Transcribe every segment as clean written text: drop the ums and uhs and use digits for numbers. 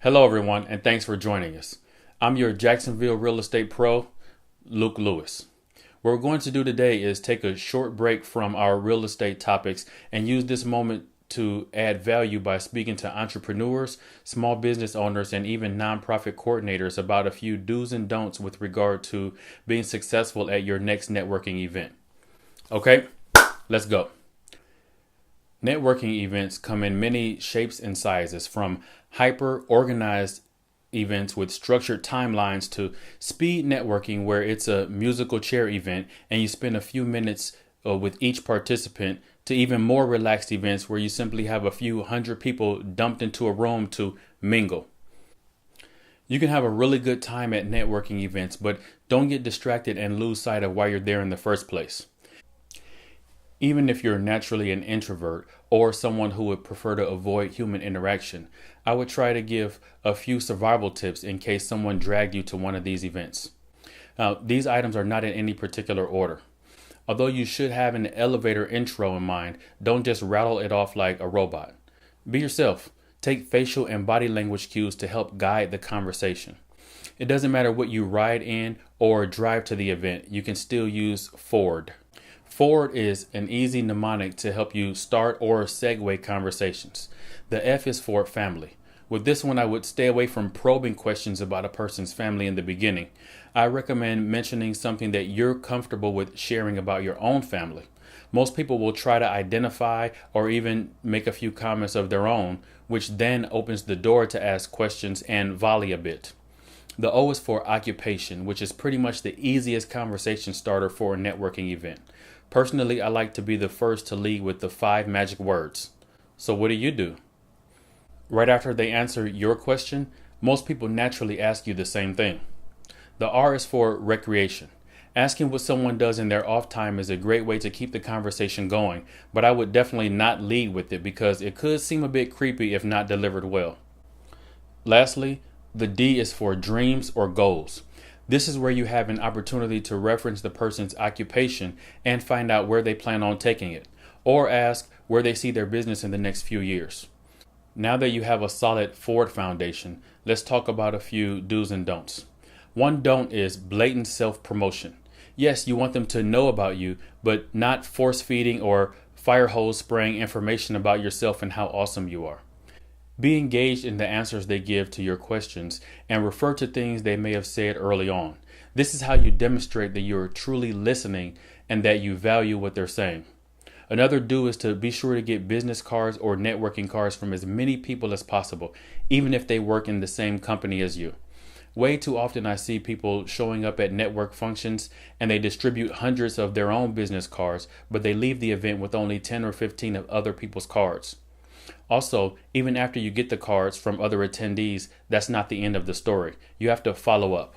Hello, everyone, and thanks for joining us. I'm your Jacksonville real estate pro, Luke Lewis. What we're going to do today is take a short break from our real estate topics and use this moment to add value by speaking to entrepreneurs, small business owners, and even nonprofit coordinators about a few do's and don'ts with regard to being successful at your next networking event. Okay, let's go. Networking events come in many shapes and sizes, from hyper-organized events with structured timelines to speed networking where it's a musical chair event and you spend a few minutes with each participant, to even more relaxed events where you simply have a few hundred people dumped into a room to mingle. You can have a really good time at networking events, but don't get distracted and lose sight of why you're there in the first place. Even if you're naturally an introvert or someone who would prefer to avoid human interaction, I would try to give a few survival tips in case someone dragged you to one of these events. Now, these items are not in any particular order. Although you should have an elevator intro in mind, don't just rattle it off like a robot. Be yourself. Take facial and body language cues to help guide the conversation. It doesn't matter what you ride in or drive to the event, you can still use Ford. Forward is an easy mnemonic to help you start or segue conversations. The F is for family. With this one, I would stay away from probing questions about a person's family in the beginning. I recommend mentioning something that you're comfortable with sharing about your own family. Most people will try to identify or even make a few comments of their own, which then opens the door to ask questions and volley a bit. The O is for occupation, which is pretty much the easiest conversation starter for a networking event. Personally, I like to be the first to lead with the 5 magic words. So what do? Right after they answer your question, most people naturally ask you the same thing. The R is for recreation. Asking what someone does in their off time is a great way to keep the conversation going, but I would definitely not lead with it because it could seem a bit creepy if not delivered well. Lastly, the D is for dreams or goals. This is where you have an opportunity to reference the person's occupation and find out where they plan on taking it, or ask where they see their business in the next few years. Now that you have a solid Ford foundation, let's talk about a few do's and don'ts. One don't is blatant self-promotion. Yes, you want them to know about you, but not force-feeding or fire hose spraying information about yourself and how awesome you are. Be engaged in the answers they give to your questions and refer to things they may have said early on. This is how you demonstrate that you are truly listening and that you value what they're saying. Another do is to be sure to get business cards or networking cards from as many people as possible, even if they work in the same company as you. Way too often I see people showing up at network functions and they distribute hundreds of their own business cards, but they leave the event with only 10 or 15 of other people's cards. Also, even after you get the cards from other attendees, that's not the end of the story. You have to follow up.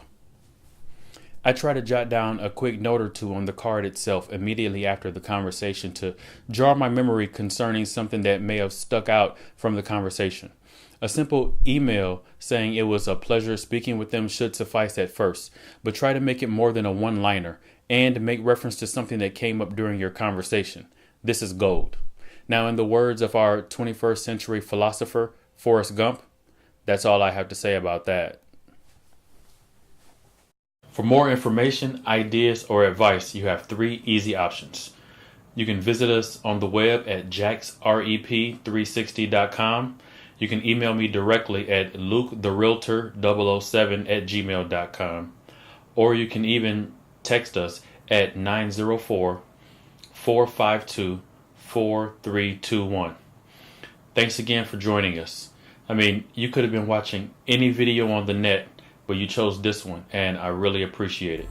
I try to jot down a quick note or two on the card itself immediately after the conversation to jar my memory concerning something that may have stuck out from the conversation. A simple email saying it was a pleasure speaking with them should suffice at first, but try to make it more than a one-liner and make reference to something that came up during your conversation. This is gold. Now, in the words of our 21st century philosopher, Forrest Gump, that's all I have to say about that. For more information, ideas, or advice, you have 3 easy options. You can visit us on the web at jacksrep360.com. You can email me directly at luketherealtor007@gmail.com. Or you can even text us at 904-452-4321. Thanks again for joining us. You could have been watching any video on the net, but you chose this one, and I really appreciate it.